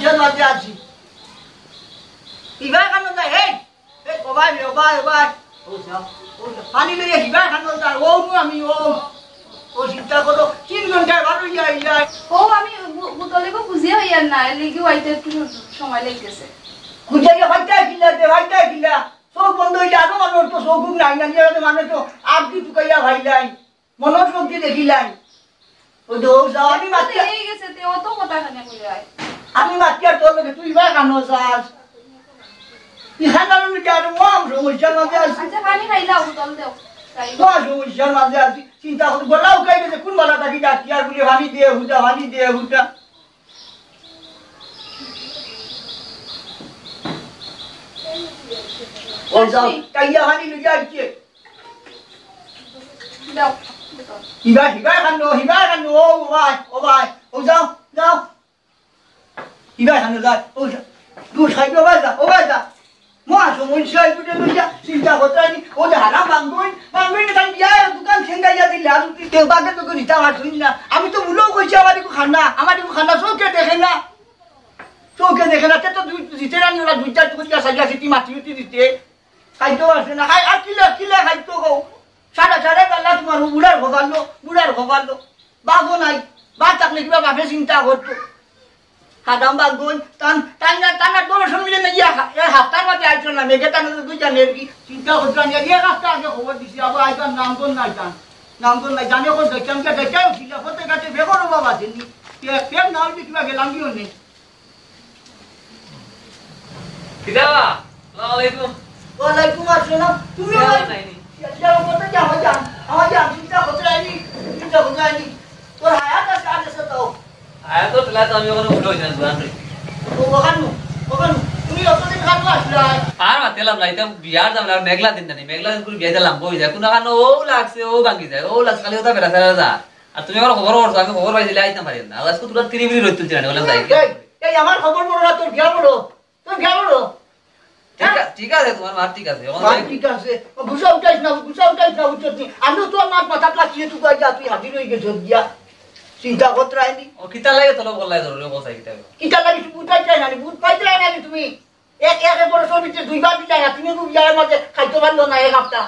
মুইশান মাঝে আছি ইবা কানো যায় এই এই ওবাই ওবাই ওবাই ও যাও পানি লইয়া ইবা কানো যায় ও আমি ও চিন্তা করো 3 ঘন্টায় বারো যায় ও আমি বুতলেকে বুঝিয়ে হইয়ার না লিগি হইতে একটু সময় লাগতেছে খুঁজাইয়া ভাইটা কিলা চোখ বন্ধ হইলে আরো মানুষ তো চোখ নাই না মানুষ তো আপনি টুকাইয়া ভাইলাই মনের চোখ দিয়ে দেখিলাই ওই তো যাও আমি মাত্রা এই গেছে তে অত কথা খানে কইরাই আমি মাত্রা তোর লোকে তুই বা কানো চাস ইহান আমি কারো মম সমস্যার মাঝে আছি আচ্ছা পানি খাইলা বুতল দেও তাই সমস্যার মাঝে আছি চিন্তা করতে গলাও খাই গেছে কোন বেলা থাকি ডাকি আর বলে ভানি দিয়ে হুদা ও যাও কাইয়া ভানি লইয়া আইছে দাও হিবা খানো ও ভাই ও যাও হিবা খানো যায় ও দুধ খাইতে ও ভাই যা মা সমস্যা একটু লইয়া চিন্তা করতে আনি ও যে হারা বাঙ্গুই না তাই বিয়া দোকান খেঙ্গাইয়া দিলে আর কেউ বাগে তো নিতে আমার শুনি না আমি তো ভুলেও কইছি আমার খানা চোখে দেখে না তো দিতে রানি ওরা দুইটা টুকুরিয়া সাজিয়া সিটি মাটি দিতে খাইতেও আসে না খাই আর কিলে খাইতো কও সাড়ে বেলা তোমার বুড়ার ভগালো বাঘও নাই বাঘ থাকলে কিবা বাপে চিন্তা করতো হাদাম বাগুন টানা দর্শন মিলে না ইয়া হাতটার মাঝে আইতো না মেঘে টানা দুইটা নেরকি চিন্তা করতো না ইয়া কাজটা আগে খবর দিছি আবার আইতাম নাম নাই জানে কোন দেখতাম কে দেখাও ছিল হতে কাছে বেগর বাবা দিনি পেম না হইলে কিবা গেলাম কি হনে কিদাবা আসসালামু আলাইকুম ওয়ালাইকুম আসসালাম তুমি নাইনি যাও কোথা যাও চিন্তা করতে আইনি তোর হায়াত আছে আছে তো আয়া তো তলা তো আমি ওখানে উঠে হইনা দুয়ান রে ওখানে তুমি অতদিন খাটো আসলে আর মাতেলাম না এটা বিয়ার দাম না মেঘলা দিন করে বিয়া দিলাম বই যায় কোন কারণে ও লাগছে ও ভাঙি যায় ও লাগছে খালি ওটা বেলা যা আর তুমি আমার খবর করছো আমি খবর পাইছিলে আইতাম পারি না আজকে তোরা 3 মিনিট রইতে না বললাম যাই এই আমার খবর বড় না তোর গিয়া বড় ঠিক আছে তোমার মা ঠিক আছে ঠিক আছে গুছা উঠাইছ না বুঝছনি আমি তো আমার মাথা প্লাকিয়ে তুই যা তুই হাজির হয়ে গেছ গিয়া চিন্তা করতে আইনি ও কিতা লাগে তোলো বললাই ধরে বসাই কিতা লাগি তুই বুঝাই চাই না বুঝ পাইতে না তুমি এক বড় সবিতে দুইবার দিলাই না তুমি খুব বিয়ার মধ্যে খাইতে পারলো না এক হপ্তাহ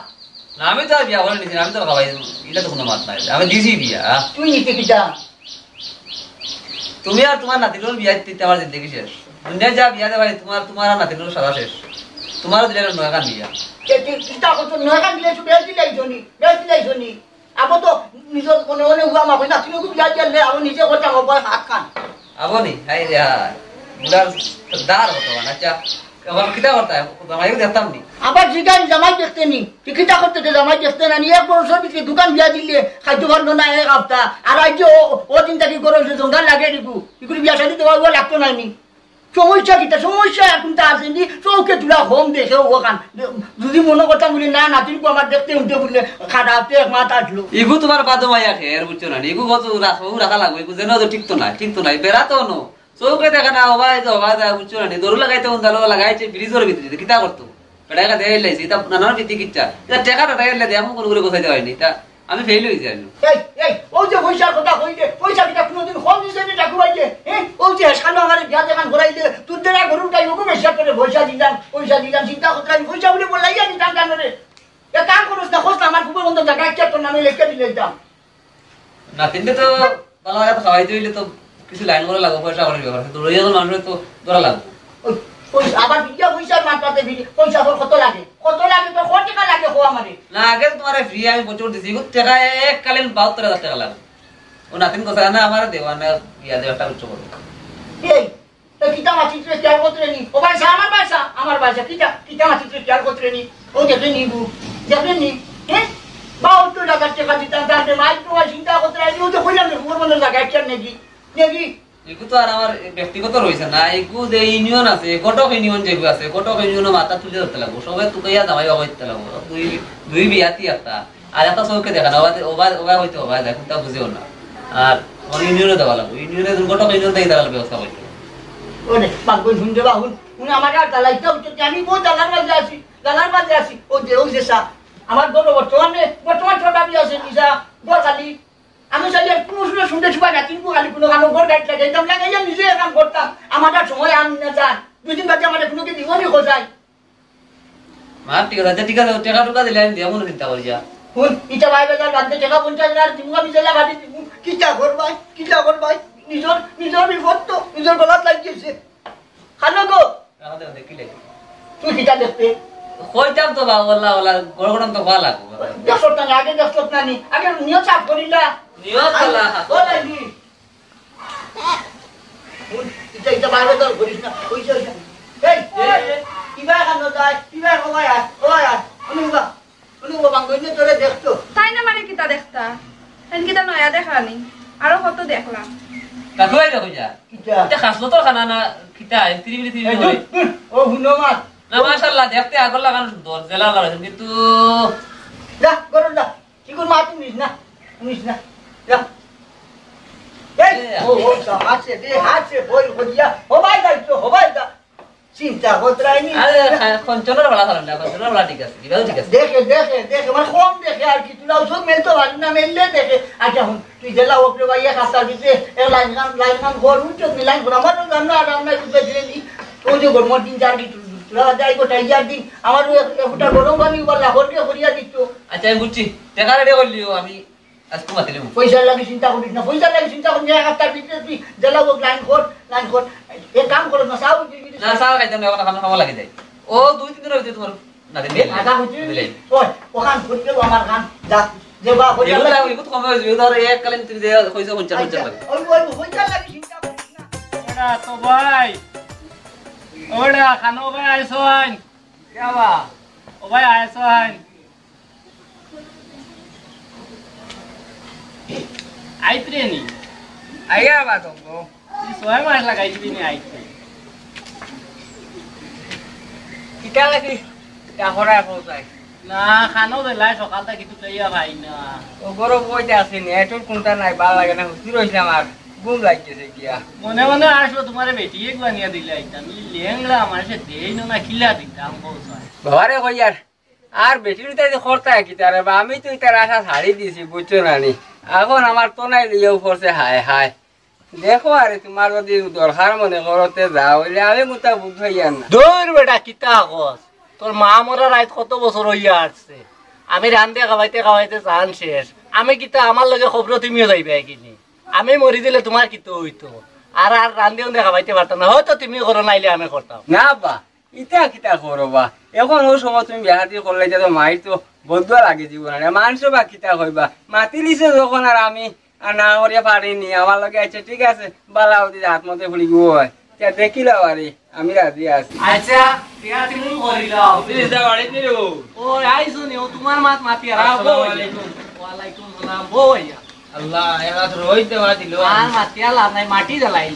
না আমি তো বিয়া করে নিছি আমি তো খাওয়াই এটা তো কোনো মাত নাই আমি দিছি বিয়া তুই নিতে কিটা তুমি আর তোমার নাতির বিয়া দিতে আমার জিন্দগি শেষ দুনিয়া যা বিয়া দেবাই তোমার আর নাতির সারা শেষ তোমারও দিলে নয় কান বিয়া চিন্তা করছো নয় কান দিলে বেশ দিলাই জনি আবো তো নিজের মনে হুয়া মাবো না তুমি খুব বিয়া দিলে আমি নিজে কথা হবো হাত খান আবনি হাই রে বুলার দার হতো না আচ্ছা আমার কিটা করতে আমি দেখতাম নি আবার জিগান জামাই দেখতে নি কিটা করতে জামাই দেখতে না এক বড় সবিতে দোকান বিয়া দিলে খাইতে পারলো না এক হপ্তাহ আর আজ ও চিন্তা কি করো জঙ্গল লাগে দিকু ইকুরি বিয়া শাদি দেওয়া লাগতো না নি সমস্যা এখন তা আসেনি চৌকে তুলা হোম দেখে ওখান যদি মনে করতাম বলি না নাতিনকু আমার দেখতে উঠতে বললে খাটাতে এক মাথা আসলো ইগু তোমার বাদ মাইয়া খের বুঝছো না ইগু কত রাখা লাগবে ইগু যেন তো ঠিক তো নাই বেড়াতো নো চৌকে দেখা না হবাই বুঝছো না দৌড় লাগাইতে লাগাইছে ব্রিজের ভিতরে কিতা করতো বেড়া দেয় লাইছে এটা নানার ভিত্তি কিচ্ছা এটা টেকাটা দেয় এখন কোনো করে গোছাইতে হয়নি তা আমি ফেল হয়ে যাই ওই যে পয়সার কথা কইলে পয়সা কিটা কোনোদিন কম দিছে নি ডাকু ভাইয়ে ওই যে সানো আমার বিয়া দেখান ঘুরাই দে তুই দেরা গরুটাই ওকে বেশি করে পয়সা দিলাম চিন্তা করতে আমি পয়সা বলে বললাই আমি টান টান রে এ কাম করছ না খোঁজ আমার খুব বন্ধ জায়গা একটা তোর নামে লিখে দিলে দাম না তিনটে তো ভালো লাগে তো খাওয়াইতে হইলে তো কিছু লাইন করে লাগবে পয়সা করে ব্যাপার তো রইয়া মানুষের তো ধরা লাগবে পয়সা আবার বিয়া পয়সার মাত্রাতে পয়সা কত লাগে তো কত টাকা লাগে হো আমারে না আগে তোমার ফ্রি আমি প্রচুর দিছি টাকা এককালীন ৭২,০০০ টাকা লাগবে ও নাতিন কথা না আমার দেওয়া না বিয়া দেওয়াটা উচ্চ করবে এই কিটা মাটিতে কেয়ার করতে নি ও ভাই আমার বাসা কিটা মাটিতে কেয়ার করতে নি ও দেখে নি বাউ তো টাকা দিতাম তাতে মাইক তো চিন্তা করতে নি ও তো কইলাম ওর মনে জায়গা কেয়ার নেকি এগু তো আর আমার ব্যক্তিগত রয়েছে না এগু যে ইউনিয়ন আছে কটক ইউনিয়ন যেগু আছে কটক ইউনিয়নের মাথা তুলে ধরতে লাগবো সবাই তুকাইয়া জামাই বাবা হইতে লাগবো দুই বিয়াতি একটা আর একটা চৌকে দেখা না ওবা হইতে হবা দেখুন তা বুঝেও না আর আমার ইউনিয়নে দেওয়া লাগবো ইউনিয়নে কটক ইউনিয়ন থেকে দেওয়ার ব্যবস্থা করতে ওরে পাগল শুনতে বাহুন উনি আমার আর দালাইতে হচ্ছে আমি বহুত দালার মাঝে আছি ও যে সা আমার বড় বর্তমান ছোট ভাবি আছে নিশা গোয়ালি আমি চাইলে কোনো শুনে শুনতে ছুপাই না কিন্তু খালি কোনো কানো ঘর গাইড লাগাইতাম লাগাইয়া নিজে কাম করতাম আমার আর সময় আন না যান 2-3 বাজে আমার কোনো কি দিবনি খোঁজাই মা ঠিক আছে টাকা টুকা দিলে আমি দেবো না চিন্তা করি যা হুন ইটা ভাই বাজার বাদ টাকা 50,000 দিমু আমি জেলা বাড়ি দিমু কিটা করবাই নিজর বিপদ তো নিজর গলাত লাগিয়েছে খানো গো দেখি লাগে তুই কিটা দেখতে কইতাম তো বা ওলা গড়গড়াম তো ভালো লাগবে দেখছটা না আগে দেখছটা না নি আগে নিও চাপ করিলা নিও চালা ওলা দি হুন ইটা ভাই বাজার করিস না কইছ এই কিবা খানো যায় কিবা কমায় ওই অনুবা বাঙ্গইনে তোরে দেখতো তাই না মানে কিতা দেখতা এন কিতা নয়া দেখানি আরো কত দেখলাম কাকুই দেখো যা কিটা এটা খাসলো তো খানা না কিতা তিরিবিলি ও হুনমাত না মাশাআল্লাহ দেখতে আগল লাগানো সুন্দর জেলা লাগানো কিন্তু যা করো যা চিকুন মা তুমি নিস না যা এই ও আছে দে আছে বই হইয়া হবাই দা চিন্তা করতরাইনি আরে কঞ্চনের বলা হলো না কঞ্চনের বলা ঠিক আছে দিবাও ঠিক আছে দেখে মানে কম দেখে আর কি তুলাও সব মেলতো আর না মেললে দেখে আচ্ছা হুন তুই জেলা ওপরে ভাইয়া কাস্তার ভিতরে এক লাইন গান ঘর উঠো মিলাইন ঘর আমার জানো আর আমরা বুঝতে দিলেনি ও যে গরম দিন যার কি তুলা যাই গো টাইজার দিন আমার একটা গরম পানি বলা হরকে হরিয়া দিত আচ্ছা আমি বুঝছি টাকা রেডি করলিও আমি আজ তো মাতিলাম পয়সা লাগি চিন্তা করিস না পয়সা লাগি চিন্তা করিস না কাস্তার ভিতরে তুই জেলা ও লাইন ঘর এ কাম করো না সাউ না সারা খাইতাম না এখন খাওয়া লাগে যায় ও 2-3 দিনের ভিতরে তোমার না দিলে আগা হইছে ওই ওখান ফুট গেল আমার গান যা যে বা হইয়া এগুলা এগুলো তো কমে হইছে ধর এক কালীন তুমি যে কইছো 50 লাগে ওই হইয়া লাগি চিন্তা করিস না ওটা তো ভাই ওটা খানো ভাই আইসো আইন কেবা ও ভাই আইসো আইন আইত্রে নি আইয়া বা তো ছয় মাস লাগাইছিলি নি আইতে কিটা লাগি কাহরা কোথায় না খানো বেলায় সকালটা কিছু লইয়া ভাই না ও গরো বইতে আসেনি এটোর কোনটা নাই ভালো লাগে না হুতি রইছিলাম আর ঘুম লাগতেছে গিয়া মনে মনে আসলো তোমার বেটিয়ে গুয়ানিয়া দিলে আইতাম লেংলা আমার সে দেই না খিলা দিতাম বউসাই বাবারে কইয়ার আর বেটির তাই খরতা কি তারে বা আমি তো তার আশা ছাড়ি দিছি বুঝছো না নি এখন আমার তো নাই লিয়েও পড়ছে হায় হায় দেখো আরে তোমার যদি দরকার মনে করতে যাও হইলে আমি মোটা বুঝ হইয়ার না দূর বেটা কিতা কস তোর মা মরা রাত কত বছর হইয়া আসছে আমি রান্ধে খাওয়াইতে চান শেষ আমি কিতা আমার লগে খবর তুমিও যাইবে কিনি আমি মরি দিলে তোমার কিতো হইতো আর আর রান্ধে খাওয়াইতে পারতাম না হয়তো তুমি করো নাইলে আমি করতাম না বা ইটা কিতা করবা এখন ওই সময় তুমি বিয়াহাতি করলে তো মাই তো বদ্ধ লাগে জীবন মানুষ বা কিতা কইবা মাতি লিছে যখন আর আমি আর না করিয়া পারিনি আমার লগে আচ্ছা ঠিক আছে বালাও দিদি হাত মতে ফুলি গো হয় দেখিলাও আরে আমি রাজি আছি আচ্ছা টিয়া তুমি করিলাও বাড়ি নিলো ও আইছো নি ও তোমার মাত মাতি আর ওয়ালাইকুম সালাম বইয়া আল্লাহ এরাত রই দেওয়া দিল আর মাতিয়া লাভ নাই মাটি জ্বালাই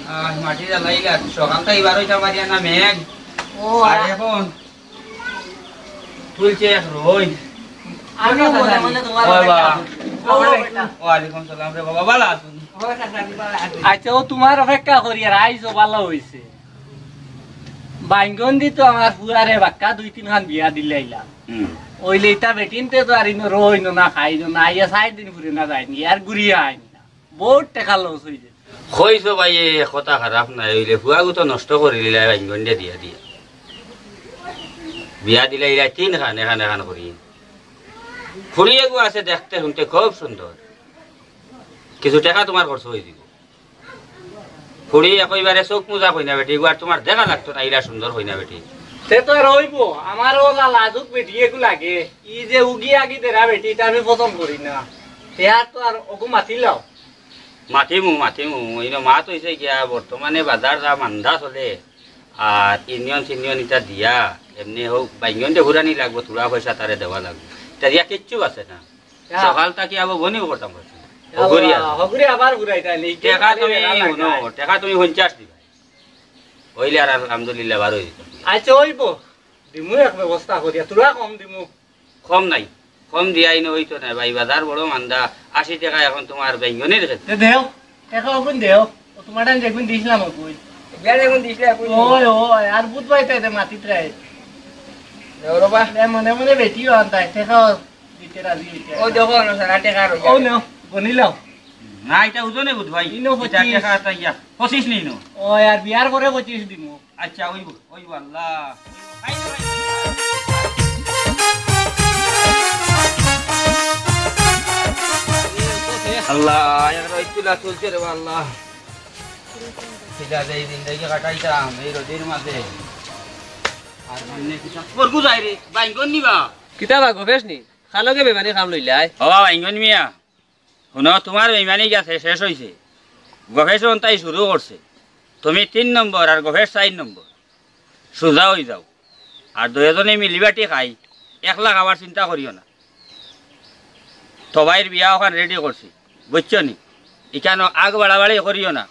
মাটি জ্বালাইলা সকালটা এবার ওইটা মারিয়া না মেঘ ও আর এখন তুলছে রই আমি মনে মনে তোমার ওয়ালাইকুম সালাম রে বাবা ভালো আছেন আচ্ছা ও তোমার অপেক্ষা করি আর আইসো ভালো হয়েছে বাইঙ্গন দি তো আমার পুরারে বাক্কা 2-3 খান বিয়া দিলে আইলাম ওইলে ইটা বেটিনতে তো আর ইনো রইনো না খাইনো না আইয়া 4 দিন ঘুরে না যায়নি আর ঘুরিয়া আইনি না বহুত টাকা লস হইছে কইছো ভাই এ কথা খারাপ নাই হইলে ফুয়াগু তো নষ্ট করে দিলা বাইঙ্গন্ডে দিয়া দিয়া বিয়া দিলে ইলা 3 খান এখান করি ফুরিয়েগু আছে দেখতে শুনতে খুব সুন্দর কিছু টাকা তোমার খরচ হয়ে দিব ফুরি একইবারে চোখ মোজা হই না বেটি আর তোমার দেখা লাগতো না ইলা সুন্দর হই না বেটি সে তো রইব আমার ওলা লাজুক বেটি এগু লাগে ই যে উগি আগি দেরা বেটি এটা আমি পছন্দ করি না তেয়ার তো আর ওগু মাতিলাও মাতিমু ইনো মাত হইছে গিয়া বর্তমানে বাজার যা মান্দা চলে আর ইউনিয়ন ইটা দিয়া এমনি হোক বাইঙ্গনতে ঘুরানি লাগবো তোরা পয়সা তারে দেওয়া লাগবে দিয়া কিচ্ছু আছে না সকাল থাকি আবার বনিও করতাম হগুরি আবার ঘুরাই তাইলে টাকা তুমি 50 দিবা হইলে আর আলহামদুলিল্লাহ বার হয়ে দিতাম আচ্ছা হইব দিমু এক ব্যবস্থা করিয়া তোরা কম দিমু কম নাই কম দিয়াই হইতো না ভাই বাজার বড় মান্দা 80 টাকা এখন তোমার বাইঙ্গনের রেখে দেও টাকা ওগুন দেও তোমার টাইম যেগুন দিছিলাম ওগুন বিয়া এখন দিছিলে ওই আর বুধ পাইতে মাটি ট্রাই দেওরবা মনে মনে বেটিও আনতাই টাকা দিতে রাজি হইতে ও দেখো না টাকা ও নাও বনিলাও না এটা ওজনে বুধ ভাই ইনো 25 নিন ও আর বিয়ার পরে 25 দিমু আচ্ছা ওইব আল্লাহ আল্লাহ এর ইতুলা চলছে রে আল্লাহ সেটা এই দিন দেখে কাটাইতাম এই রোদের মাঝে আর মানে কিছু পরগু যাই রে বাইঙ্গন নিবা কিতাবা গবেশ নি খালকে বেমানি খাম লইলাই ও বাইঙ্গন মিয়া শুনো তোমার বেমানি গেছে শেষ হইছে গবেষ তাই শুরু করছে তুমি 3 নম্বর আর গবেষ 4 নম্বর সোজা হয়ে যাও আর দুজনে মিলিবাটি খাই একলা খাবার চিন্তা করিও না সবাইয়ের বিয়া ওখানে রেডি করছি বুঝছো নি এখানে আগ বাড়াবাড়ি করিও না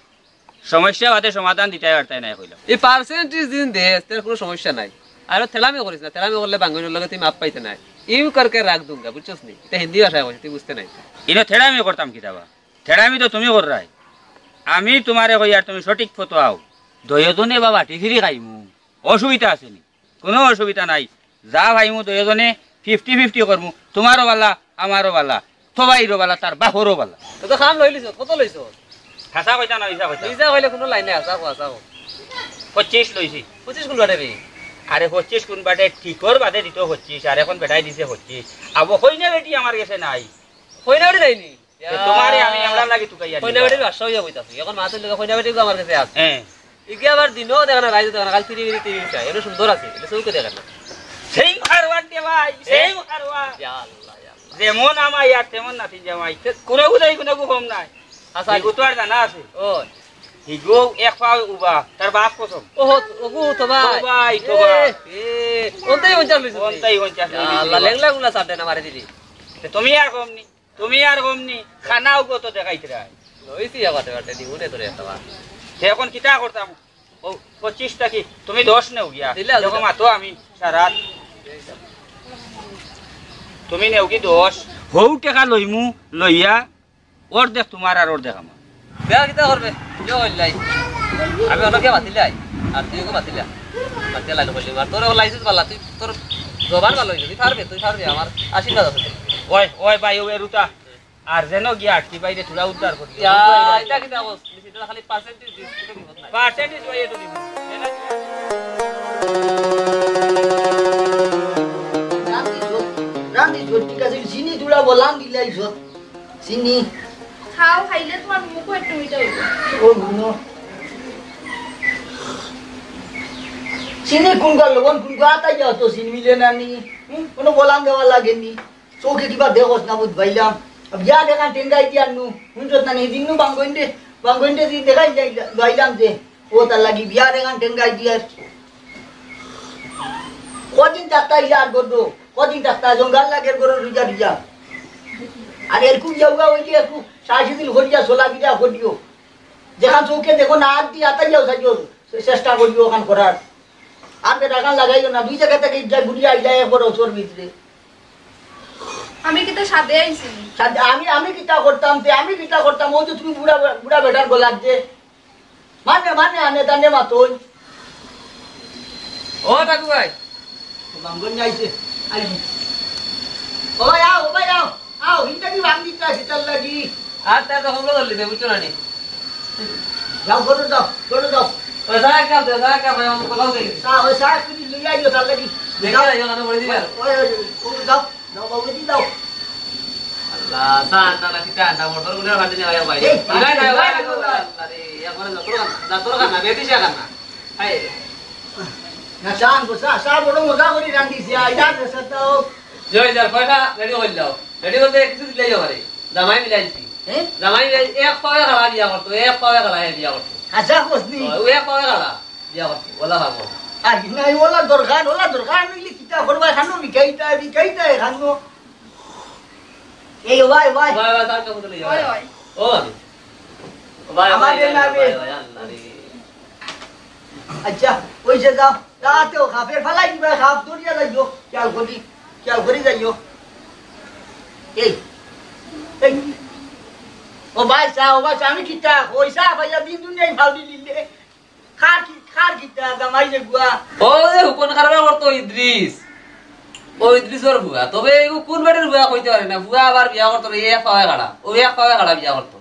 সমস্যা বাদে সমাধান দিতে পারতাই না কইলাম এই পার্সেন্টেজ দিন দে তোর কোনো সমস্যা নাই আর থেলামি করিস না থেলামি করলে বাঙ্গনের লগে তুই মাপ পাইতে নাই ইউ করকে রাখ দুঙ্গা বুঝছস নি এটা হিন্দি ভাষায় কইছিস তুই বুঝতে নাই ইনো থেড়ামি করতাম কিতাবা থেড়ামি তো তুমি কর রাই আমি তোমারে কই আর তুমি সঠিক ফটো আও দুজনে বাবা টিফিরি খাইমু অসুবিধা আছে নি কোনো অসুবিধা নাই যা ভাইমু দুজনে 50-50 করমু তোমারও বালা আমারও বালা সবাইরও বালা তার বাপরও বালা তো খাম লইলিস কত লইছ হাসা কইতা না ইসা কইতা ইজা কইলে কোনো লাইনে আসা আসা 25 লইছি 25 কোন বাটে রে আরে 25 কোন বাটে ঠিকর বাদে দিত 25 আর এখন বেটাই দিছে 25 আবো কইনা বেটি আমার কাছে নাই কইনা বাড়ি যাইনি তোমারে আমি আমরা লাগি তুকাইয়া কইনা বাড়ির ভাষা হইয়া বইতাছি এখন মাছের লগে কইনা বাড়ি আমার কাছে আছে হ্যাঁ ইগে আবার দিনও দেখনা রাইতে দেখনা কাল 3 চাই এটা সুন্দর আছে এটা চৌকে দেখনা সেই খারওয়ান দে ভাই সেই খারওয়া ইয়া আল্লাহ ইয়া আল্লাহ যেমন আমার ইয়ার তেমন নাতি জামাই কোনো বুঝাই কোনো কম নাই আচ্ছা হিগু তো আর জানা আছে ও হিগু এক পা উবা তার বাপ কসম ওগো তো ভাই তো ভাই ওনতাই ওনচাল লইছ কোনটাই কোনটা আল্লাহ লেংলা গুলা সাথে না মারি দিলি তুমি আর কমনি খানাও কত দেখাইতে রাই লইছি আবাতে বাটে দিউনে তোরে একটা সে এখন কিটা করতাম ও 25 টাকি তুমি 10 নেও গিয়া দিলে দেখো মাতো আমি সারা তুমি নেও কি 10 হউ টাকা লইমু লইয়া ওর দেখ তোমার আর ওর দেখ আমার বেয়া কিতা করবে জো হইলাই আমি অনকে মাতিলাই আর তুইও মাতিলা মাতিলা কইলি আর তোর লাইসেন্স বালা তুই তোর জবান ভালো হইছে তুই পারবি আমার আশীর্বাদ আছে ওই ভাই ও রুতা আর যেন গিয়া আটকি বাইরে তুলা উদ্ধার করতে এটা কিতা বস এটা খালি পার্সেন্টেজ দিস এটা কি কথা পার্সেন্টেজ ভাই এটো দিব রান্দি ঠিক আছে চিনি তুলা বলাম দিলাই চিনি খাও খাইলে তোমার মুখ একটু মিঠা হইব ও গুনো চিনি কোন গল কোন আতাই যাও তো চিনি মিলে না নি কোনো বলাম দেওয়া লাগেনি চোখে কিবা দেখোস না বুঝ ভাইলাম বিয়া দেখা টেঙ্গাই দিয়ার নু শুনছত না নি দিন নু বাঙ্গইন্ডে দি দেখাই যাইলাম যে ও তার লাগি বিয়া দেখা টেঙ্গাই দিয়ার কদিন যাত্রা ইয়ার করবো কদিন যাত্রা জঙ্গাল লাগের করে রুজা আর এরকম যাওগা ওই যে একটু 60 দিন হরিয়া 16 দিন হরিও যেখান চৌকে দেখো না আর দিয়ে আতাই যাও সাজিও চেষ্টা করিও ওখান করার আর টাকা লাগাইও না দুই জায়গা থেকে ঘুরিয়ে আইলাই একবার ওচর ভিতরে আমি কিন্তু সাথে আইছি আমি কিতা করতাম ও যে তুমি বুড়া বেটার গলার যে মানে আনে তানে মাতই ও টাকু ভাই বাঙ্গন যাইছে আইবি ও ভাই আও হিন্দা কি বাঙ্গি তা সিতাল লাগি আর তার তো হলো দলি দে বুঝছো না নি যাও করে দাও ওই সাকা ভাই আমি কথা দেই ওই সারা তুমি লই আইও তার লাগি দেখা যাই ওখানে বলে দিবা ওই দাও বাবু দি দাও আল্লাহ সান্না না কিটা না মোটর গুলো কাটে যায় ভাই ভাই আরে এখন যতর কানা বেটি যা কানা আই না চান গোসা সা বড় মজা করি রান্দিছি আইডা দেশাও জয় যার পয়সা রেডি হই যাও রেডি করতে কিছু দিলে যাও আরে জামাই মিলাইছি জামাই মিলাই এক পাওয়া খালা দিয়া করতো এক পাওয়া খালা দিয়া করতো আচ্ছা কোসনি ও এক পাওয়া খালা দিয়া করতো ওলা ভাগো আর নাই ওলা দরকার নিলি কিতা করবা খানো বিকাইতা খানো এই ভাই তার কাছে চলে যাও ওই ওই ও ভাই আমাদের নামে। আল্লাহ রে আচ্ছা ওই যে যাও তাতেও খাফের ফালাই দিবা খাপ দরিয়া যাইও খেয়াল করি যাইও এই ও ভাই আমি কিতা পয়সা ভাইয়া দিন দুনিয়ায় ভাল দিলে খার কিতা জামাই যে গুয়া ও যে হুপন খারাপ করতো ইদ্রিস ও ইদ্রিসর বুয়া তবে কোন বেটের বুয়া কইতে পারে না বুয়া আবার বিয়া করতো এক পাওয়া গাড়া ও এক পাওয়া গাড়া বিয়া করতো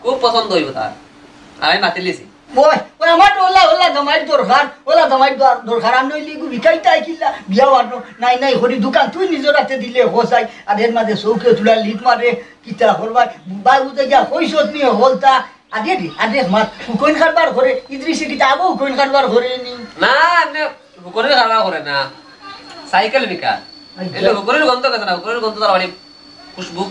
খুব পছন্দ হইব তার আমি মাতি লিছি ওই ওই আমার তো ওলা জামাই দরকার আমি নইলে গু বিকাইতে আইকিলা বিয়া বানো নাই নাই হরি দোকান তুই নিজের হাতে দিলে হোসাই আর এর মাঝে চৌকে তুলা লিট মারে কিতা করবার বাই বুঝে গিয়া হইছত নিয়ে হলতা আদে মাত হুকইন কারবার করে ইদ্রিসে কিতা আবো হুকইন কারবার করে নি না এমনি হুকরের খাওয়া করে না সাইকেল বিকা এলে হুকরের গন্ধ কথা না হুকরের গন্ধ তার বাড়ি খুশবু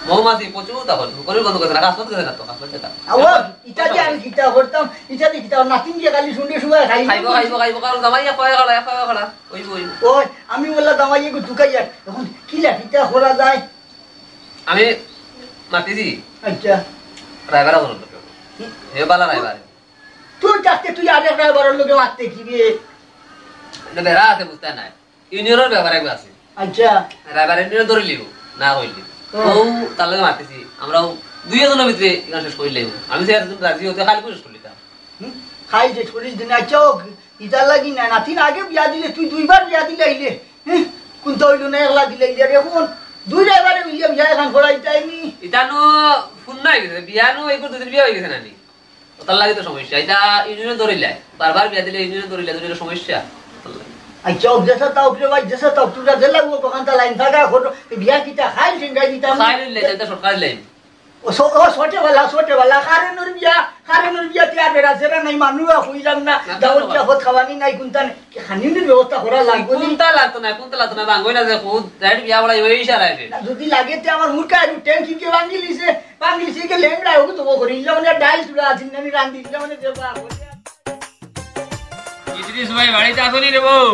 মৌমাছি প্রচুর তখন হুকরের গন্ধ কথা না কাজ করতে না তো কাজ করতে না আওয়া ইটা যে আমি কিতা করতাম ইটা দি কিতা নাতিন যে খালি শুনতে শুয়ে খাইবো কারণ জামাইয়া খাওয়া ওই ওই আমি বললা জামাই গু দুকাইয়া এখন কিলা কিতা করা যায় আমি মাতিছি আচ্ছা ড্রাইভার বলল হে বালা ড্রাইভার তুই যাতে তুই আরেক ড্রাইভারের লোকে মারতে কি রে না বেড়া আছে বুঝতে নাই ইউনিয়নের ব্যাপার একবার আছে আচ্ছা ড্রাইভার ইউনিয়ন ধরে লিব না কইলি ও তার লগে মারতেছি আমরাও দুই জনের ভিতরে এখানে শেষ করিলে আমি যে একজন রাজি হতে খালি করে করিতাম খাই যে শরীর দিন চোখ ইটা লাগি না নাতিন আগে বিয়া দিলে তুই দুইবার বিয়া দিলে আইলে কোনটা হইল না একলা দিলে আইলে এখন দুই ড্রাইভারে মিলিয়ে বিয়া এখন করাইতাইনি ইতানো ফোন নাই গেছে বিয়ানো এইগুলো দুদিন বিয়া হয়ে গেছে নানি তার লাগে তো সমস্যা এটা ইউনিয়ন ধরিলে বারবার বিয়া দিলে ইউনিয়ন ধরিলে দুটো সমস্যা আচ্ছা জেসা তাও ভাই জেসা তাও তুই যা লাগবো কখন তা লাইন থাকা ফটো বিয়া কিটা খাই সিঙ্গাই দিতাম খাই লইলে এটা সরকারি লাইন ও ছোটে वाला কারেন্টর বিয়া তিয়ার বেরা সেরা নাই মানুষ হইলাম না দাওয়াত চাফত খাওয়ানি নাই কোনটা খানির ব্যবস্থা করা লাগবে কোনটা লাগতো না ভাঙ্গই না যে খুদ ডাইরেক্ট বিয়া বড়াই ওই ইশারা আছে যদি লাগে তে আমার মুরকা আর ট্যাঙ্কি কে ভাঙিলিছে কে লেংড়া হোক তো করি মানে ডাইল তুলা আছিন আমি রান্দি মানে দেবা ইদ্রিস ভাই বাড়িতে আসনি রে বউ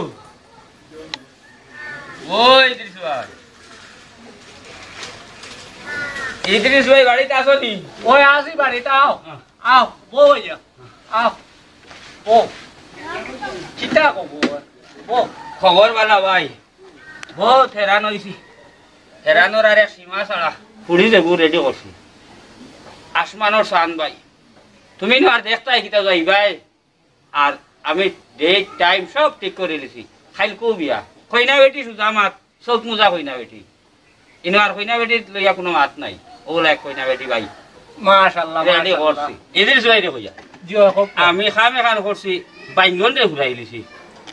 ওই ইদ্রিস ভাই বাড়িতে আসনি ওই আসি বাড়িতে আও বই আও ও কিতা কব ও খবর বালা ভাই বহুত হেরান হয়েছি হেরানোর আর এক সীমা ছাড়া পুরি যাবো রেডি করছি আসমানোর চান ভাই তুমি আর দেখতাই কিতা যাই ভাই আর আমি ডেট টাইম সব ঠিক করে লিছি খাইলকো বিয়া কইনা বেটি সুজা মাত চোখ মোজা কইনা বেটি ইনো আর কইনা বেটি লইয়া কোনো মাত নাই ওলা এক কইনা বেটি ভাই মাশাআল্লাহ রেডি করছি এদের জয় রে কইয়া আমি খামে খান করছি বাইঙ্গন রে ঘুরাই লিছি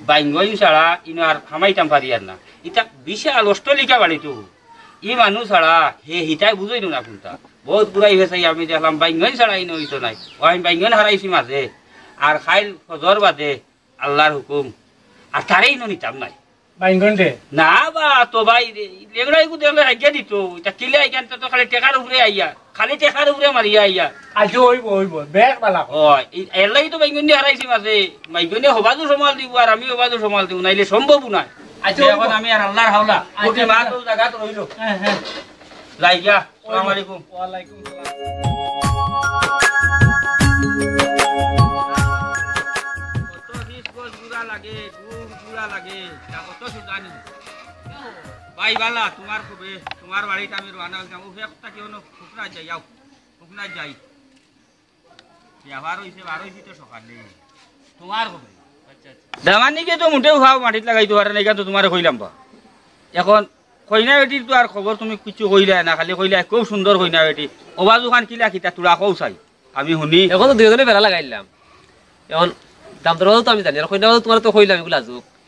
বাইঙ্গন ছাড়া ইনো আর খামাইতাম পারি আর না ইটা বিশাল অষ্টলিকা বাড়ি তো ই মানুষ ছাড়া হে হিটাই বুঝইল না কোনটা বহুত ঘুরাই হয়েছে আমি দেখলাম বাইঙ্গন ছাড়া ইনো হইতো নাই ও আমি বাইঙ্গন হারাইছি মাঝে আর খাইল ফজর বাদে আল্লাহর হুকুম আর তারেই ইনো নিতাম নাই বাইঙ্গন দে না বা তো ভাই লেগড়াই কো দেখলে আজ্ঞা দিত এটা কিলে আইগান তো খালি টেকার উপরে আইয়া খালি টেকার উপরে মারিয়া আইয়া আজ হইব বেক বালা ও এলাই তো বাইঙ্গনি হারাইছি মাঝে বাইঙ্গনি হবাদু সমাল দিব আর আমি হবাদু সমাল দিব নাইলে সম্ভব না আচ্ছা এখন আমি আর আল্লাহর হাওলা ওকে মা তো জায়গাত রইলো হ্যাঁ লাই গিয়া আসসালামু আলাইকুম ওয়ালাইকুম সালাম কত দিস গোল গুড়া লাগে গুড়া লাগে তা কত সুদানি ভাই বালা তোমার খুবে তোমার বাড়িতে আমি রানা যাও একটা কেউ না ফুকনা যাই যাও ফুকনা যাই ব্যবহার হইছে বার হইছে তো সকালে তোমার খুবে দামানিকে তো মোটেও খাও মাটিত লাগাইতে পারে না তো তোমার কইলাম বা এখন কইনা বেটির তো আর খবর তুমি কিছু কইলা না খালি কইলা খুব সুন্দর কইনা বেটি অবাজু খান কিলা কিতা তোরা কও চাই আমি শুনি এখন তো দুইজনে বেড়া লাগাইলাম এখন দাম দর তো আমি জানি আর কইনা তোমার তো কইলাম এগুলো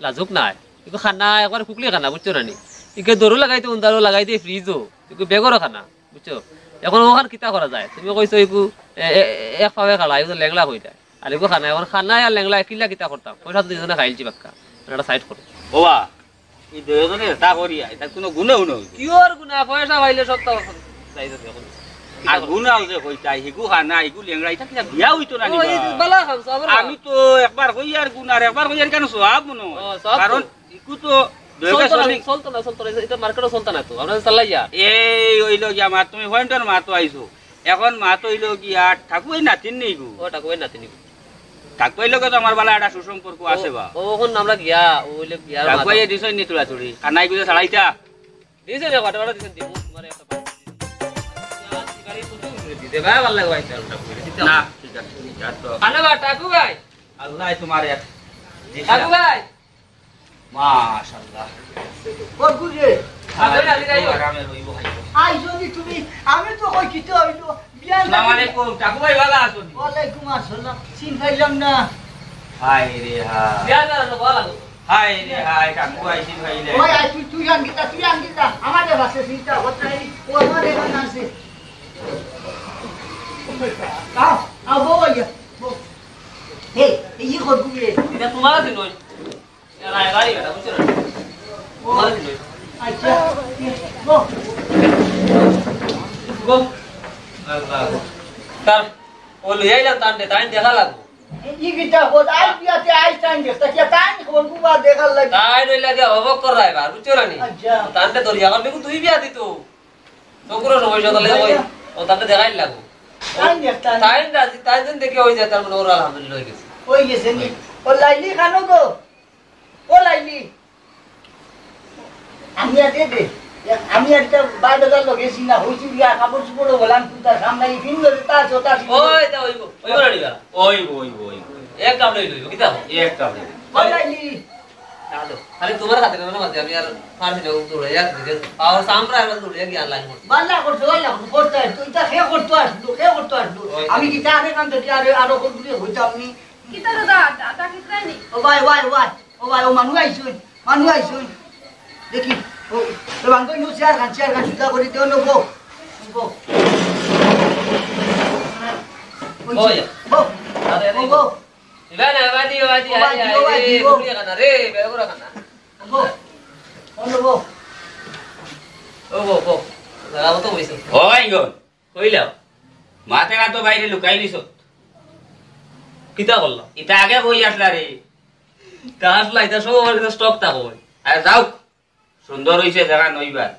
লাজুক নাই এগুলো খানা একবার কুকলি খানা বুঝছো না নি এগুলো দরও লাগাইতে উন্দারও লাগাইতে ফ্রিজও এগুলো বেগরও খানা বুঝছো এখন ওখান কিতা করা যায় তুমি কইছো এগুলো এক পাবে খালা এগুলো লেংলা হয়ে যায় আর এগুলো খানা এখন খানা আর লেংলা কিলা কিতা করতাম পয়সা তো দুইজনে খাইলছি বাক্কা একটা সাইড করো ওবা এই দুইজনে এটা করিয়া এটা কোনো গুণও নয় কিওর গুনা পয়সা পাইলে সব তো যাইতো এখন আর গুণাও যে কইতাই হিগু খানা হিগু লেংড়া এটা কিনা বিয়া হইতো না নিবা বালা খামছ আমি তো একবার কই আর গুণ আর একবার কই আর কেন সওয়াব মনো কারণ ইকু তো চলতো না এটা মার্কেটও চলতো না তো আমরা চালাইয়া এই হইলো গিয়া মা তুমি পয়েন্টের মা তো আইছো এখন মা তো হইলো গিয়া ঠাকুই নাতিন নেই গো ও টাকা নাতিনি ঠাকুই লগে তো আমার বালা একটা সুসম্পর্ক আছে বা ওখন আমরা গিয়া ওইলে গিয়া ঠাকুই দিছই নি তুলা তুড়ি কানাই গুজে ছাড়াইতা দিছে রে কটা কটা দিছেন দিব তোমারে একটা গাড়ি তো দিতে ভাই ভালো লাগে ভাই না ঠিক আছে তো আনা বা টাকু ভাই আল্লাহ তোমার এক টাকু ভাই মাশাআল্লাহ কোন গুজে আগে আগে যাইও আরামে রইবো ভাই আই যদি তুমি আমি তো কই কিতে হইলো আসসালামু আলাইকুম কাকু ভাই ভালো আছেন ওয়ালাইকুম আসসালাম চিন পাইলাম না হাই রে হাই বিয়া না বলা লাগো হাই রে হাই কাকু আইছি ভাইলে ওই আই তুই আনগিতা আমাদের বাসে সিটা হতাই ও আমাদের এখানে আছে আও বইয়া হে এই করবুলে এটা তোমার দিন নয় এরা গাড়ি বেটা বুঝছো না তোমার দিন নয় আচ্ছা গো গো তার ও লইয়া তান্ডে তাই দেখা লাগো ই গিটা কোদ আই পিয়াতে আই টাইম দেখতা কি টাইম করবু বা দেখার লাগে তাই নই লাগে অবক কর রাইবার বুঝছো না নি আচ্ছা তান্ডে দরিয়া কার বেকু তুই বিয়া দিতো তোকুরো সময় জলে ওই ও তান্ডে দেখাই লাগো টাইম দেখতা তাই রাজি তাই দিন দেখে হই যায় তার মানে ওর আলহামদুলিল্লাহ হয়ে গেছে ওই গেছে নি ও লাইলি খানো গো ও লাইলি আমি আতে দে আমি একটা বাইরে লগেছি না হইছি বিয়া কাপড় চুপড় বলাম তুই তার সামনে ফিন ধরে তা ছোটা ওই তা ওই রাড়িবা ওই এক কাম লই লইব কিতা একটা ও লাইলি তাহলে খালি তোমার হাতে না মাঝে আমি আর ফার্মি না দৌড়ে এক দিকে আর সামরা আর দৌড়ে গিয়ে লাইন বাল্লা করতে করতে তুই তা খে করতে আসলো আমি কি তারে কান থেকে আরো করতে হইতাম নি কিতা দাদা দাদা কিতা নি ও ভাই ও মানুষ আইছুন দেখি ও বাঙ্গ নু চেয়ার গান সুদা করে দেও নো গো গো ওই গো আরে ও গো ইবানা বাদি আই বুড়িয়া কানা রে বেগুরা কানা গো ও গো ও গো দাও তো হইছে ওই গো কইলা মাথে না তো বাইরে লুকাই দিছ কিতা করলা এটা আগে বই আসলা রে কাজ লাইতা সব আমার কাছে স্টক তা কই আর যাও সুন্দর হইছে জায়গা নইবার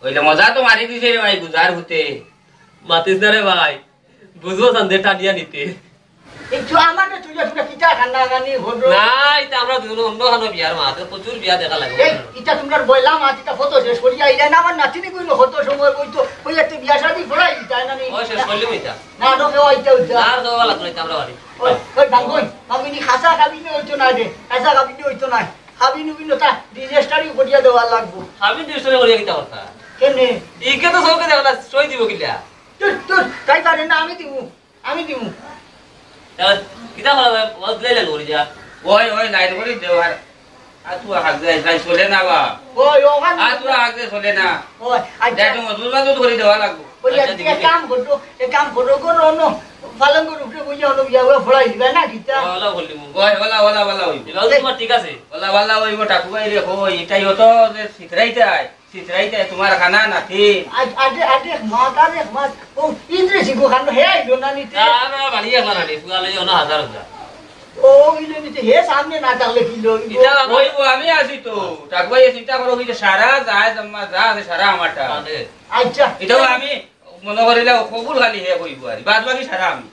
ওইটা মজা তো মারি দিছে রে ভাই গুজার হতে মাতিস না রে ভাই বুঝবো সান্দে টানিয়া নিতে একটু আমারে তুই কিটা খান্না গানি হলো না এটা আমরা দুজন অন্য খানো বিয়ার মাতে প্রচুর বিয়া দেখা লাগে এই ইটা তোমরা বইলাম আজটা ফটো শেষ করিয়া ইরা না আমার নাতিনি কইলো হতো সময় কইতো ওই একটা বিয়া শাদি ফড়াই তাই না ওই শেষ করলি মিটা না নো কেউ আইতা উঠা আর দেওয়া লাগলো না আমরা বাড়ি ওই বাঙ্গই আমি খাসা খাবিনি হইতো না রে খাসা খাবিনি হইতো না খাবিনি বিনো তা রেজিস্টারি করিয়া দেওয়া লাগবো আমি ডিস্টারে করিয়া কিতা কথা কেনে ইকে তো সবকে দেখা সই দিব কিলা তুই তাই পারে না আমি দিমু কিতা করা বদলে লাগলো রে যা ওই লাইট করে দেওয়ার আর তুই হাত যাই চলে না বা ওই ওখান আর তুই আগে চলে না ওই আচ্ছা দেখো মজুর বাজুর করে দেওয়া লাগবো ওই এক কাম করো ন পালন করে উঠে বুঝা হলো বিয়া ফড়াই দিবে না কিতা ওলা বললি মু ওলা ওই এবার তোমার ঠিক আছে ওলা ওই টাকু ভাই রে হই এটাই হতো যে সিতরাইতে তোমার খানা নাকি আজে মাত ও ইন্দ্রেসি গো খানো হে আইলো না নিতে আমরা বাড়ি একলা না পুয়ালে অন হাজার হাজার ও ইলে নিতে হে সামনে না থাকলে কিলো এটা ওই আমি আছি তো টাকু ভাই চিন্তা করো কি সারা যায় জম্মা যা আছে সারা আমারটা আচ্ছা এটাও আমি মনে করিলে কবুল খালি হে কইব আর বাদ বাকি সারা আমি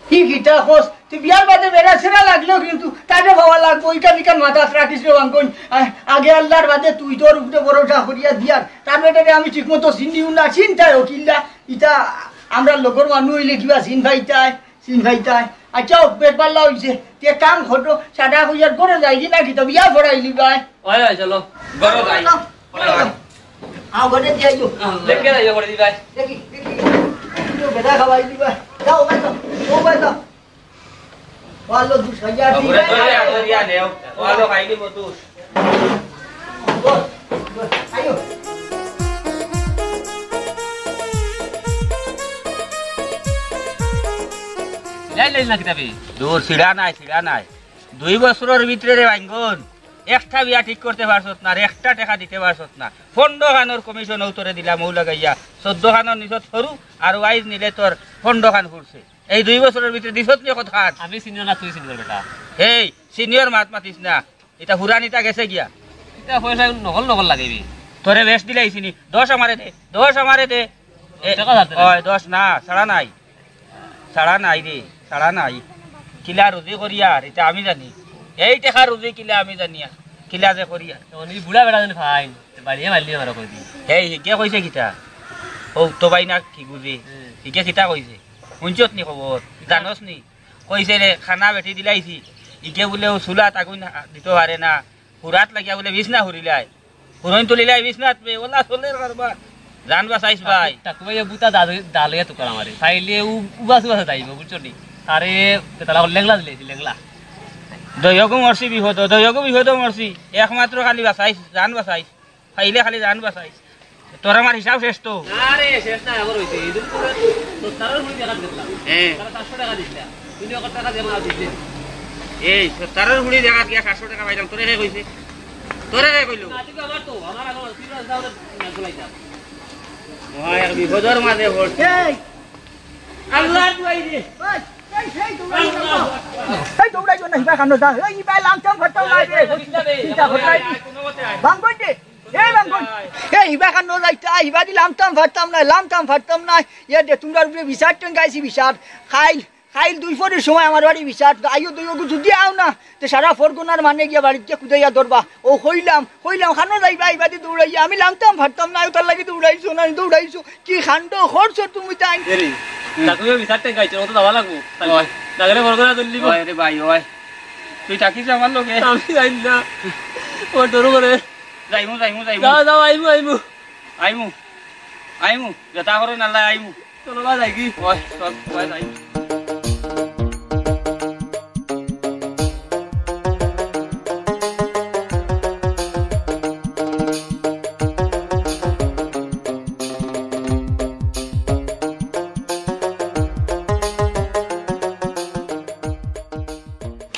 কি গিটা হোস তুই বিয়ার বাদে বেড়া ছেড়া লাগলো কিন্তু তাকে ভাবা লাগবো ওইটা বিকার মাথা রাখিস রে বাঙ্কন আগে আল্লাহর বাদে তুই তোর উপরে ভরসা করিয়া দিয়ার তার বেটারে আমি ঠিক মতো চিনিও না চিন্তায় কিল্লা ইটা আমরা লোকের মানুষ হইলে কিবা চিন ভাইতাই আচ্ছা পেট পাল্লা হইছে তে কাম ঘটো সাদা হইয়ার করে যাই কি নাকি তো বিয়া ভরাইলি ভাই ওই চলো বড় যাই আও ঘরে দিয়ে আইও লেকে যাইও করে দি ভাই দেখি বেটা খাওয়াই দিবা যাও ভাই তো ও ভাই তো ভালো 2000 ওরে তোরে নেও ভালো খাইলি বতুস আইও যাই লাইল না কিতাবে দূর ছিড়া নাই 2 বছরের ভিতরে রে ভাঙ্গন একটা বিয়া ঠিক করতে পারছত না আর একটা টাকা দিতে পারছত না 15 খানোর কমিশন উত্তরে দিলাম ও লাগাইয়া 14 খানোর নিছত সরু আর ওয়াইজ নিলে তোর 15 খান ফুরছে এই 2 বছরের ভিতরে দিছত নি কথা আমি সিনিয়র না তুই সিনিয়র বেটা এই সিনিয়র মাত মাতিস না এটা হুরানিটা গেছে গিয়া এটা পয়সা নকল লাগিবি তোরে বেশ দিলাইছি নি 10 আমারে দে টাকা ধার দে। ওই 10 না ছাড়া নাই রে ছাড়া নাই কিলা রুজি করিয়ার এটা আমি জানি এই টাকা রুজি কিলা আমি জানিয়া কিলা যে করিয়ার অনি বুড়া বেটা জানি ফাইন বাড়িয়ে মারলি আমার কই দি এই হিকে কইছে কিতা ও তো বাই না কি গুজি হিকে কিতা কইছে শুনছত নি খবর জানোস নি কইছে রে খানা বেটি দিলাইছি ইকে বলে চুলাত আগুন দিতে পারে না হুরাত লাগিয়া বলে বিছনা হুরিলাই হুরইন তুলিলাই বিছনাত পে ওলা চলের কারবার জান বাঁচাইছ ভাই তাকু ভাই বুতা দালে তো করা মারে ফাইলে উবাস উবাস দাইব বুঝছো নি আরে তালা লেংলা দিলে লেংলা দৈহকো মরছি বিহতো মরছি একমাত্র খালি বাঁচাইছ জান বাঁচাইছ ফাইলে খালি জান বাঁচাইছ তোর আমার হিসাব শেষ তো আরে শেষ না আমার হইছে এই তো তারার হই টাকা দিলাম তারা 700 টাকা দিলা 2 টাকা জমা দিলে এই তারার হুড়ি দেখা গিয়া 700 টাকা পাইলাম তোরে হে কইছে তোরে হে কইলো না ঠিক আমার তো আমার আগো 30 দাও না গলাইতা মহা এক বিপদর মাঝে পড়ছে এই আল্লাহ দুয়াই রে এই দৌড়াইছো না হিবা খানো যা এই হিবা লামচাম ফটাও নাই রে চিন্তা ফটাই বাঙ্গন দে এই বাঙ্গন এই হিবা খানো যাইতা হিবা দি লামচাম ফাটতাম না ইয়া দে তোমরা উপরে বিচার টাঙ্গাইছি বিচার খাইল 2 পরের সময় আমার বাড়ি বিচার আইও দুই ওগু যদি আও না তে সারা ফরগুনার মানে গিয়া বাড়িতে কুদাইয়া ধরবা ও কইলাম খানো যাইবা ইবাদি দৌড়াইয়া আমি লামতাম ফাটতাম না তার লাগি দৌড়াইছো কি খান্ড খরছো তুমি তাই তাকু বিচার টাঙ্গাইছো তো দাবা লাগবো লাগলে বড়গরা দল্লি ওই রে ভাই ওই তুই থাকিস আমার লগে আমি যাই না ও দরু করে যাইমু যাও আইমু যেটা করে নালা আইমু চলো বা যাই কি ওই চল ওই যাই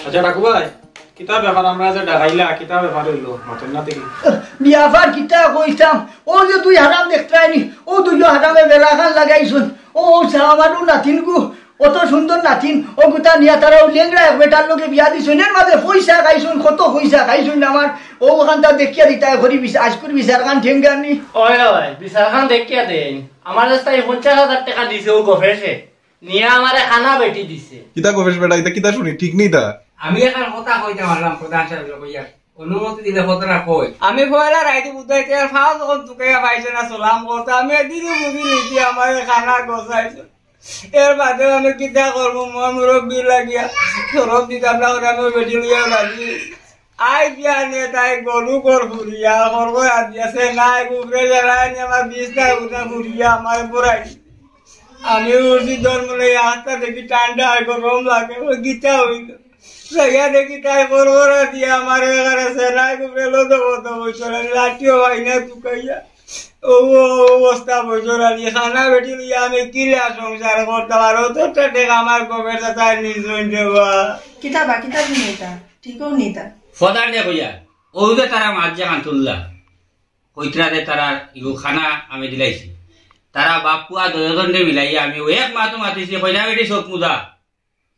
আচ্ছা ডাকু ভাই কিতাব ব্যাপার আমরা যে ডাকাইলা কিতাব ব্যাপার হইলো মতন না থেকে বিয়াবার কিতা কইতাম ও যে তুই হারাম দেখতাইনি ও তুই হারামে বেলাখান লাগাইছুন ও আমারও নাতিনকু অত সুন্দর নাতিন ও গুতা নিয়া তারাও লেংরা বেটার লোকে বিয়া দিছুন এর মাঝে পয়সা খাইছুন কত পয়সা খাইছুন আমার ও ওখানটা দেখিয়া দিতাই ঘরি আজ করে বিচার খান ঠেঙ্গানি ওই বিচার খান দেখিয়া দেন আমার রাস্তায় 50,000 টাকা দিছে ও গফেসে নিয়ে আমারে খানা বেটি দিছে কিতা গফেস বেটা এটা কিতা শুনি ঠিক নেই তা আমি এখন কথা কইতে পারলাম প্রধান সাহেব কইয়া অনুমতি দিলে কথাটা কই আমি পয়লা রাইতে বুঝাইতে আর ফাও যখন তুকাইয়া পাইছে না সালাম করতে আমি একদিন বুঝি নিছি আমার খানা গোছাইছে এর বাদে আমি কিতা করবো মুরব্বী লাগিয়া সরব দিতাম না করে আমি বেটি লইয়া লাগি আই দিয়া নিয়ে তাই গরু কর ফুরিয়া করবো আর দিয়েছে নাই গুবরে জেলায় নিয়ে আমার 20 টাকা উঠা ফুরিয়া আমার পড়াই আমি উঠি জন্ম লই হাতটা দেখি ঠান্ডা হয় গরম লাগে ওই গীতা হইল সেয়া দেখি তাই বড় দিয়ে আমার এখানে সেলাই গুবরে লোদ বইছর লাঠিও হয় না তুকাইয়া ও অবস্থা বইছর দিয়ে খানা বেটি লইয়া আমি কিলা সংসার করতে পারো তো টেকা আমার গোবের তাই নিজই দেবা কিতাব নিতা ঠিকও নিতা ফদার দে কইয়া ওদে তারা মাছ জাগান তুললা কইত্রাতে তারা ইউ খানা আমি দিলাইছি তারা বাপুয়া দয়জনে মিলাইয়া আমি এক মাতো মাতিছি কইনা বেটি চোখ মুদা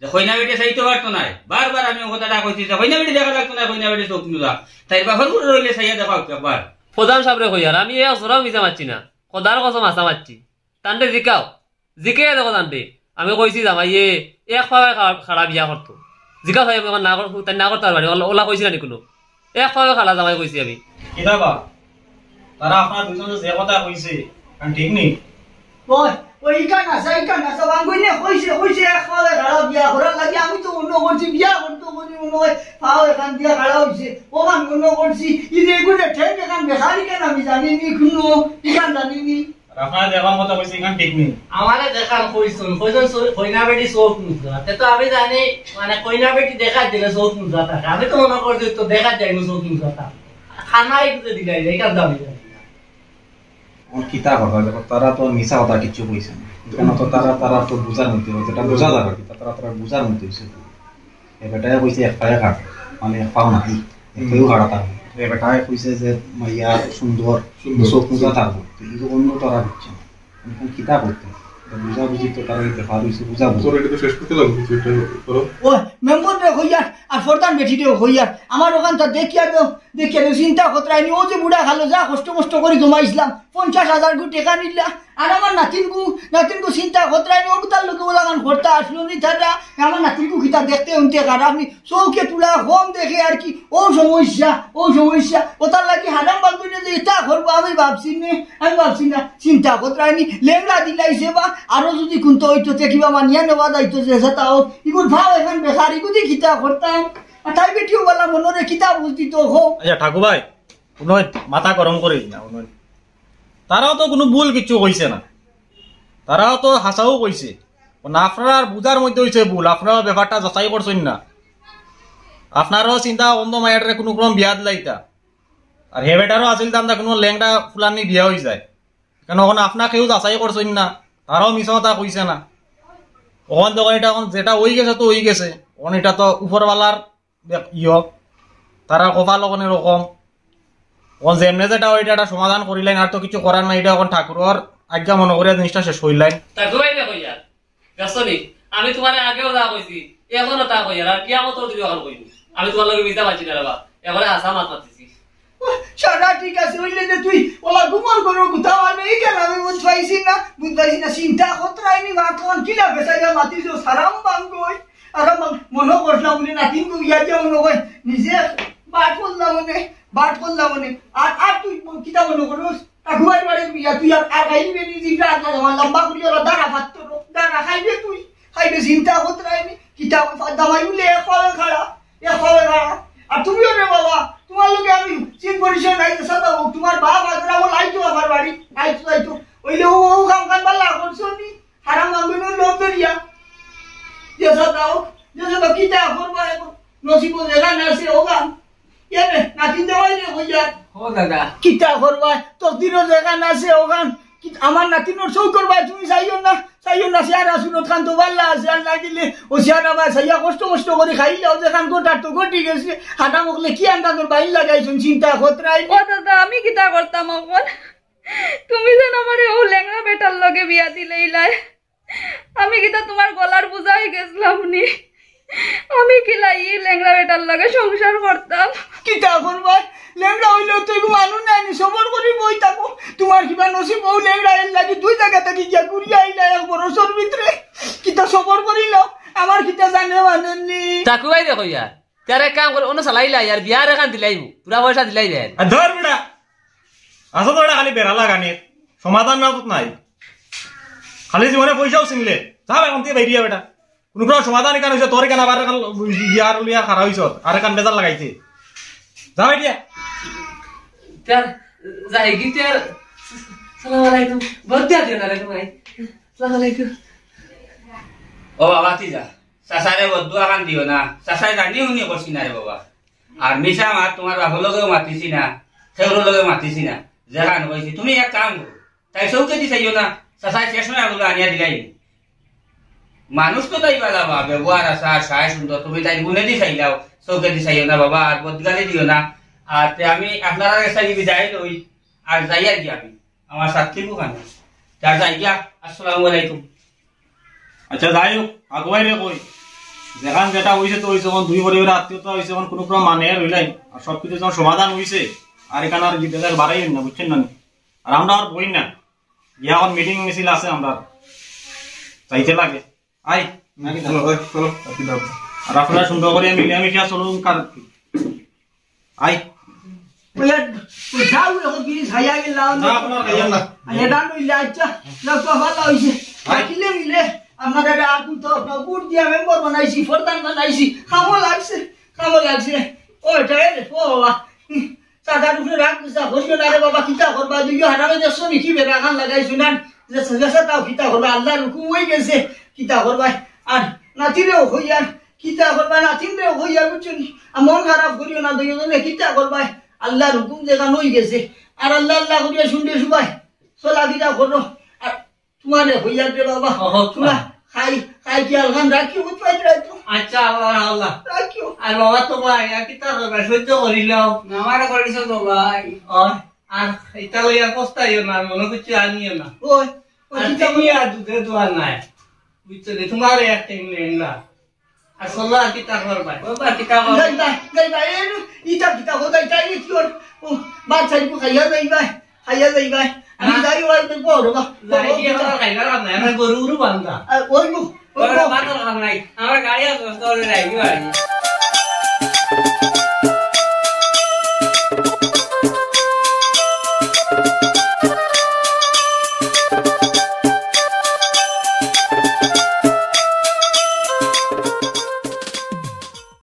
যে কইনা বেটি চাইতে পারতো না বারবার আমি কথাটা কইছি যে কইনা বেটি দেখা লাগতো না কইনা বেটি চোখ মুদা তাই বাপর করে রইলে চাইয়া দেখাও একবার প্রধান সাহেবরে কই আর আমি এক জোড়াও মিছা মারছি না কদার কসম মাছা মারছি তান্ডে জিকে দেখো তান্ডে আমি কইছি জামাইয়ে এক পাবে খাড়া বিয়া করতো জিকা ভাই আমি না করতে পারবানি ওলা কইছি না কোনো এক পাবে খাড়া জামাই কইছি আমি কিতাবা তারা আপনার দুজন যে কথা কইছে কারণ ঠিক নেই ওই ইকান আসা বাঙ্গুইনে কইছে খাওয়া খাড়া বিয়া করার লাগে আমি তো অন্য করছি বিয়া করতে বলি মনে হয় পাও এখান দিয়া খাড়া হইছে ওখান অন্য করছি ইদে এগুলো ঠেক এখান বেকারি কেন আমি জানিনি কোনো ইকান জানিনি আপনার দেখার মতো কইছে এখান ঠিক নেই আমারে দেখান কইছুন কইনা বেটি চোখ মুজা তো আমি জানি মানে কইনা বেটি দেখা দিলে চোখ মুজা থাকে আমি তো মনে করছি তো দেখা যায় না চোখ মুজা থাকে খানাই তো দিলাই এইখান দামি ওর কিতা কথা দেখো তারা তো মিছা কথা কিছু কইছে না কেন তো তারা তো বুঝার মধ্যে হইছে এটা বোঝা যাবে কিতা তারা বুঝার মধ্যে হইছে এই বেটায় কইছে এক পায়ে খাট মানে এক পাও নাই এক পায়েও খাড়া তার এই বেটায় কইছে যে মাইয়া সুন্দর চোখ মুজা থাকবো কিন্তু অন্য তারা দিচ্ছে এখন কিতা করতে বুঝা বুঝি তো তারা এই ব্যাপার হইছে বুঝা বুঝি এটা তো শেষ করতে লাগবে কিছু একটা করো ও মেম্বার রে হইয়ার আর প্রধান বেটি রে হইয়ার আমার ওখানটা দেখিয়া দাও চিন্তা কতরাইনি ও যে বুড়া খালো যা কষ্ট করে জমাইছিলাম 50,000 গু টাকা নিলা আর আমার নাতিনকু চিন্তা কতরাইনি ও তার লোকে ওলাগান ভর্তা আসলো নি তারা আমার নাতিনকু খিতা দেখতে উনতে কার আপনি চৌকে তুলা কম দেখে আর কি ও সমস্যা ও তার লাগি হারাম বান্ধবী যে এটা করবো আমি ভাবছি না চিন্তা কতরাইনি লেংলা দিলাইছে বা আরো যদি কোনটা হইতো কিবা মানিয়া নেওয়া যাইতো যে সেটাও ইগুন ভাও এখন বেকার ইগুদি খিতা করতাম তাই বেটিও বলা মনে কিতাব বুঝতি তো হো আচ্ছা ঠাকুর ভাই মাথা গরম করিস না তারাও তো কোনো ভুল কিছু কইছে না, তারাও তো হাসাও কইছে, আপনার বুঝার মধ্যে হয়েছে ভুল, আপনারাও ব্যাপারটা যাচাই করছেন না, আপনারও চিন্তা অন্ধ মায়াটারে কোনো ক্রম বিয়া দিলাইতা, আর হে বেটারও আসিল দামটা কোনো ল্যাংটা ফুলানি বিয়া হয়ে যায়, কেন ওখানে আপনাকেও যাচাই করছেন না, তারাও মিছা কথা কইছে না, ওখান তখন এটা যেটা হয়ে গেছে তো হয়ে গেছে, ওখানে এটা তো উপরওয়ালার তারা কপাল ওখানে এরকম, ওখান যেমনে যেটা ওইটা একটা সমাধান করিলেন, আর তো কিছু করার নাই, এটা এখন ঠাকুরের আজ্ঞা মনে করিয়া জিনিসটা শেষ হইলেন। আমি তোমার আগেও যা কইছি এখনো তা কই, আর কিয়ামত দিন এখন কইনি, আমি তোমার লগে মিথ্যা পাচ্ছি না বাবা, এবারে হাসা মাত মারতেছি। সারা ঠিক আছে, হইলে যে তুই ওলা ঘুমর করো কোথাও আমি কেন আমি বুঝাইছি না চিন্তা কতরাইনি মাখন কিলা বেসাইয়া মাতিছ সারাম বাঙ্গই আর মনে করলাম বলে না কিন্তু ইয়া যে মনে কই নিজে বাট করলাম মানে আর তুই কিতা মনে করস আগুয়াই বাড়ি বিয়া তুই আর খাইবে নি জিবা আর লম্বা করি ওলা দাঁড়া ভাত দাঁড়া খাইবে তুই খাইবে চিন্তা কতরাইনি কিতা দামাই বলে খাড়া আর তুমিও রে বাবা তোমার লোকে আমি চিন পরিচয় নাই সাদা তোমার বাপ আদরা বল আইতো আমার বাড়ি আইতো ওইলে ও কাম কান বালা করছো নি হারাম মাঙ্গনো লোক দরিয়া যে সাদা কিটা করবা নসিব জায়গা না সে ওগান এবে নাতি দেওয়াই রে হইয়া ও দাদা কিটা করবা তোর দিনো জায়গা না সে ওগান আমার নাতিনোর সৌ করবা তুমি চাইও না সিয়ারা শুনো খান তো বাল্লা আছে আর না দিলে ও সিয়ারা বা সাইয়া কষ্ট করে খাইলেও যেখান গোটার তো ঘটি গেছে হাঁটা মুখলে কি আন্দা তোর বাইর লাগাইছুন চিন্তা খতরাই ও দাদা আমি কিতা করতাম এখন তুমি যেন আমারে ও ল্যাংড়া বেটার লগে বিয়া দিলে ইলাই আমি কিতা তোমার গলার বোঝা হয়ে গেছিলাম নি আমি কিলা ই ল্যাংড়া বেটার লগে সংসার করতাম কিতা করবা ল্যাংড়া হইলেও তুই মানুষ নাই সবর করি বই থাকো তোমার কিবা নসিব ও ল্যাংড়া এর লাগে দুই জায়গা থেকে গিয়া ঘুরিয়া আইলা এক বছর ভিতরে কিতা সবর করিল আমার কিতা জানে মানেননি তাকু ভাই দেখো ইয়ার তারে কাম করে অন্য চালাইলা ইয়ার বিয়ার এখান দিলাইব পুরা পয়সা দিলাই দেন ধর বেটা আসো তো এটা খালি বেড়া লাগানি সমাধান না নাই খালি জীবনে পয়সাও চিনলে যাও এখন তুই বাইরিয়া বেটা কোনো কোনো সমাধান কেন হয়েছে তোর কেন আবার ইয়ার লিয়া খারা হয়েছ আর এখান বেজার লাগাইছে যাও এতিয়া তার যাই গিটার সালাম আলাইকুম বদ্দা দিও না রে ভাই সালাম আলাইকুম ও বাবা তিজা চাচারে বদুয়া কান দিও না, চাচাই জানি শুনি করছি না রে বাবা, আর মিশা মাত তোমার বাপর লগেও মাতিছি না, সেগুলোর লগেও মাতিছি না, যেখান কইছি তুমি এক কাম করো তাই চৌকে দি চাইও না, চাচাই শেষ নয় আগুলো আনিয়া দিলাই মানুষ তো তাই বাবা ব্যবহার আসা সায় সুন্দর, তুমি তাই গুনে দি চাইলাও চৌকে দি চাইও না বাবা, আর বদগালি দিও না, আর আমি আপনারা কাছে বিদায় লই আর যাই আর কি আমি আমার সাথী বুখানে তার যাই গিয়া আসসালামু আলাইকুম। আচ্ছা যাই হোক আগুয়াই রে কই যেখান যেটা হয়েছে তো হয়েছে দুই পরিবারের আত্মীয়তা হয়েছে কোনো ক্রম মানে রইলাই আর সবকিছু যখন সমাধান হয়েছে আর এখানে আর গীতা বাড়াই না বুঝছেন না, আর আমরা আর বই না ইয়া এখন মিটিং মিছিল আছে আমরা চাইতে লাগে আই আর আপনারা সুন্দর করে মিলিয়ামিশিয়া চলুন কার আই যাও এখন গিরি ছাইয়া গেলাম এটা নইলে আচ্ছা ভালো হয়েছে থাকিলে মিলে আপনাদের আর তো বুট দিয়া মেম্বার বানাইছি ফরদান বানাইছি খামো লাগছে ও এটা ও বাবা চাকার উপরে রাখ হইল না রে বাবা কিতা করবা দুই হারামে যাচ্ছ নাকি বেড়া খান লাগাইছো না তাও কিতা করবা আল্লাহর হুকুম হয়ে গেছে কিতা করবা আর নাতিরেও হইয়ার কিতা করবা নাতিনরেও হইয়ার বুঝছো মন খারাপ করিও না দুইজনে কিতা করবা আল্লাহর হুকুম যেখানে হয়ে গেছে আর আল্লাহ আল্লাহ করিয়া শুনতে শুবাই চলা কিতা করো আর তোমার হইয়ার রে বাবা তোমরা খাই কি আলখান রাখিও বুঝবাই রাখো আচ্ছা আল্লাহ রাখিও আর বাবা তোমার কিতা করবা সহ্য করিলাম আমার করিস তো ভাই আর এটা লইয়া কষ্টাইও না মনে কিছু আনিও না ওই আর তুমি আর দুধে দোয়ার নাই বুঝছো তোমার একটা লেঙ্গা আর সোলা কিতা করবা বাবা কিতা করবা যাইবা ইটা কিতা হদাই তাই কি ওর বাচ্চা ইবু খাইয়া যাইবা আমি যাই ওই তো বড় বা যাই কি আমরা খাইলা না আমরা গরু বান্ধা ওই গো বাতর নাই আমার গাড়ি আছে তোর রাইবি বাড়ি